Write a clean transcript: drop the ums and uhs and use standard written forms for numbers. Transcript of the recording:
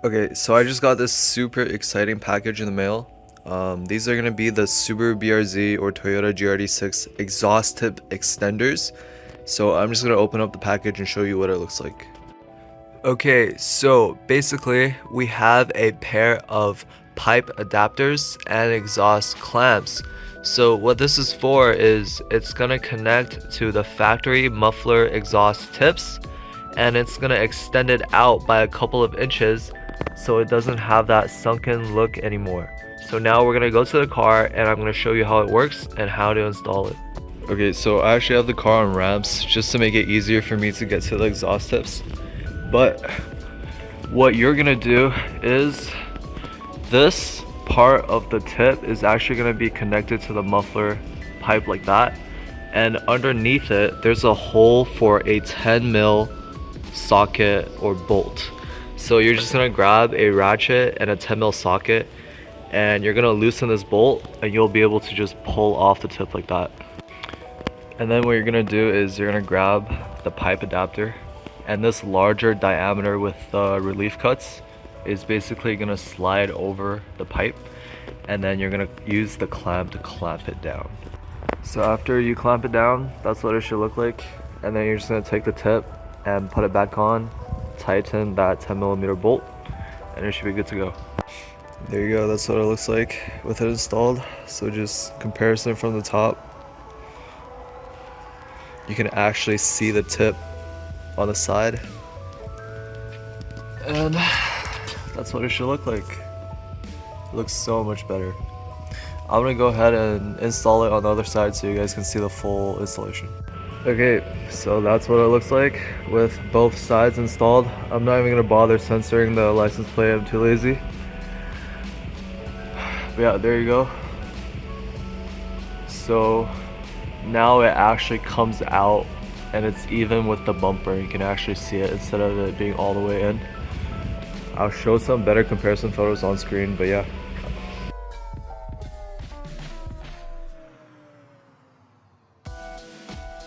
Okay, so I just got this super exciting package in the mail. These are gonna be the Subaru BRZ or Toyota GR86 exhaust tip extenders. So I'm just gonna open up the package and show you what it looks like. Okay, so basically we have a pair of pipe adapters and exhaust clamps. So what this is for is it's gonna connect to the factory muffler exhaust tips, and it's gonna extend it out by a couple of inches so it doesn't have that sunken look anymore. So now we're gonna go to the car and I'm gonna show you how it works and how to install it. Okay, so I actually have the car on ramps just to make it easier for me to get to the exhaust tips. But what you're gonna do is this part of the tip is actually gonna be connected to the muffler pipe like that, and underneath it there's a hole for a 10 mil socket or bolt. So you're just gonna grab a ratchet and a 10 mil socket and you're gonna loosen this bolt and you'll be able to just pull off the tip like that. And then what you're gonna do is you're gonna grab the pipe adapter, and this larger diameter with relief cuts is basically gonna slide over the pipe, and then you're gonna use the clamp to clamp it down. So after you clamp it down, that's what it should look like. And then you're just gonna take the tip and put it back on, tighten that 10 millimeter bolt, and it should be good to go. There you go, that's what it looks like with it installed. So just comparison from the top. You can actually see the tip on the side, and that's what it should look like. It looks so much better. I'm gonna go ahead and install it on the other side so you guys can see the full installation. Okay, so that's what it looks like with both sides installed. I'm not even gonna bother censoring the license plate, I'm too lazy. But yeah, there you go. So now it actually comes out and it's even with the bumper. You can actually see it instead of it being all the way in. I'll show some better comparison photos on screen, but yeah.